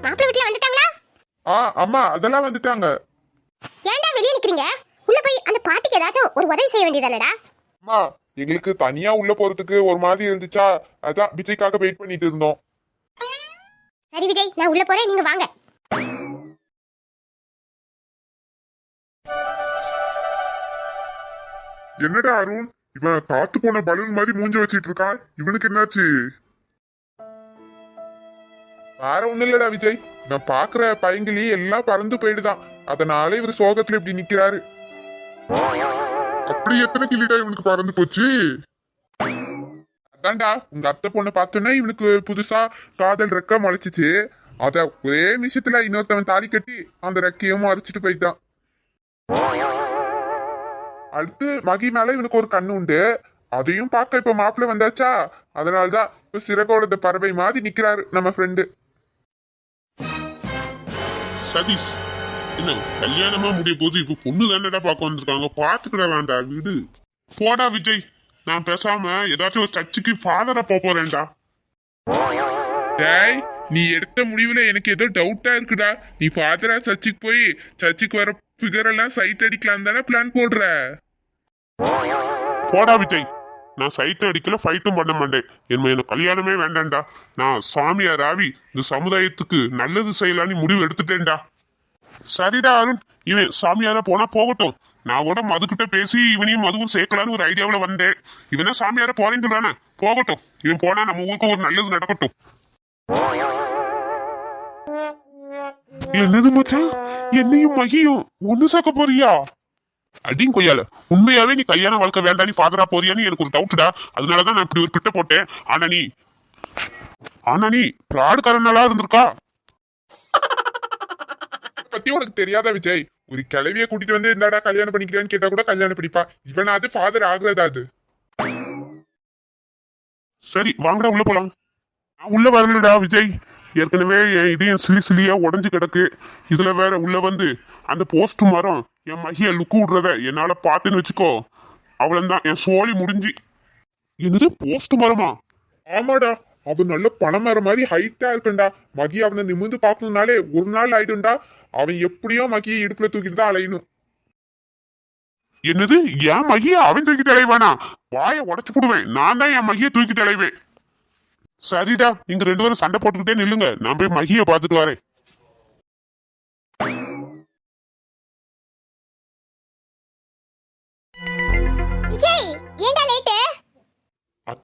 மாப்பிள்ளை வீட்ல வந்துட்டாங்களா? அம்மா அதெல்லாம் வந்துட்டாங்க. ஏன்டா வெளிய நிக்கிறீங்க? உள்ள போய் அந்த பாட்டிக்கு ஏதாச்சும் ஒரு உதவி செய்ய வேண்டியதானடா? அம்மா எங்களுக்கு தனியா உள்ள போறதுக்கு ஒரு மாதிரி இருந்துச்சா, அதான் விஜய்க்காக வெயிட் பண்ணிட்டு இருந்தோம். சரி விஜய், நான் உள்ள போறேன், நீங்க வாங்க. என்னடா அருண், இவன் காத்து போன பலூன் மாதிரி மூஞ்ச வச்சிட்டு இருக்கான். இவனுக்கு என்னாச்சு? வேற ஒண்ணு இல்லடா விஜய், நான் பாக்குற பையங்களி எல்லாம் பறந்து போயிடுதான், அதனால இவர் சோகத்துல இப்படி நிக்கிறாரு. அப்படி எத்தனை கிளிடா இவனுக்கு பறந்து போச்சு? அதான்டா உங்க அத்தை பொண்ணை பார்த்தோன்னா இவனுக்கு புதுசா காதல் ரெக்க முளைச்சிச்சு. அத ஒரே நிமிஷத்துல இன்னொருத்தவன் தாலி கட்டி அந்த ரெக்கையும் மறைச்சிட்டு போயிட்டான். அடுத்து மகி மேல இவனுக்கு ஒரு கண்ணு உண்டு, அதையும் பார்க்க இப்ப மாப்பிள்ள வந்தாச்சா, அதனாலதான் இப்ப சிறகோட பறவை மாதிரி நிக்கிறாரு நம்ம ஃப்ரெண்டு சதீஷ். என்ன கல்யாணமா முடிய போது இப்ப பொண்ணு தானடா பார்க்க வந்திருக்காங்க, பாத்துக்கிட வேண்டாம் வீடு. போடா விஜய், நான் பேசாம ஏதாச்சும் ஒரு சர்ச்சுக்கு ஃபாதரா போறேன்டா. டேய், நீ எடுத்த முடிவுல எனக்கு ஏதோ டவுட்டா இருக்குடா. நீ ஃபாதரா சர்ச்சுக்கு போய் சர்ச்சுக்கு வர ஃபிகர் எல்லாம் சைட் அடிக்கலாம் தானே பிளான் போடுற? போடா விஜய், நான் சைட்டும் அடிக்கல ஃபைட்டும் பண்ண மாட்டேன். எனக்கு கல்யாணமே வேண்டாம்டா. நான் சாமியார் ஆவி இந்த சமுதாயத்துக்கு நல்லது செய்யலான்னு முடிவு எடுத்துட்டேன்டா. சரிடா அருண், இவன் சாமியாரா போனா போகட்டும். நான் கூட மதுக்கிட்ட பேசி இவனையும் மதுவும் சேர்க்கலான்னு ஒரு ஐடியாவில் வந்தேன். இவனா சாமியார போறேன்னு சொல்றானே, போகட்டும். இவன் போனா நம்ம ஊருக்கு ஒரு நல்லது நடக்கட்டும். என்னது மச்சான், என்னையும் மகியும் ஒண்ணு சேர்க்க போறியா? அடியும் கொய்யால, உண்மையாவே நீ கல்யாண வாழ்க்கை வேண்டாம், நீ ஃபாதரா போறியான்னு எனக்கு ஒரு டவுட்டுடா. அதனாலதான் நான் இப்படி ஒரு கிட்ட போட்டேன். ஆனா நீ பிராடுக்காரனாலா இருந்திருக்கா பத்தி உனக்கு தெரியாத விஜய்? ஒரு கிளவிய கூட்டிட்டு வந்து இந்தாடா கல்யாணம் பண்ணிக்கிறேன்னு கேட்டா கூட கல்யாணம் பண்ணிப்பா. இவனாவது ஃபாதர் ஆகுறதா? அது சரி வாங்கடா உள்ள போலாம். நான் உள்ள வரலடா விஜய், ஏற்கனவே என் இதயம் சிலி சிலியா உடஞ்சு கிடக்கு. இதுல வேற உள்ள வந்து அந்த போஸ்ட் மரம் என் மகிய லுக்கு விடுறத என்னால பாத்துன்னு வச்சுக்கோ, அவ்வளவுதான் என் சோழி முடிஞ்சு. என்னது போஸ்ட் மரமா? ஆமாடா, அவன் நல்ல பணமரம் மாதிரி ஹைட்டா இருக்குண்டா. மகி அவனை நிமிர்ந்து பாக்கணும்னாலே ஒரு நாள் ஆயிடும்டா. அவன் எப்படியோ மகியை இடுப்புல தூக்கிட்டு தான் அலையணும். என்னது என் மகிய அவன் தூக்கிட்டு அலைவானா? வாய உடச்சு போடுவேன். நான் தான் என் மகிய தூக்கிட்டு அலைவேன். சரிடா, நீங்க ரெண்டு பேரும் சண்டை போட்டுக்கிட்டே நில்லுங்க, நான் போய் மகிய பாத்துட்டு வரேன்.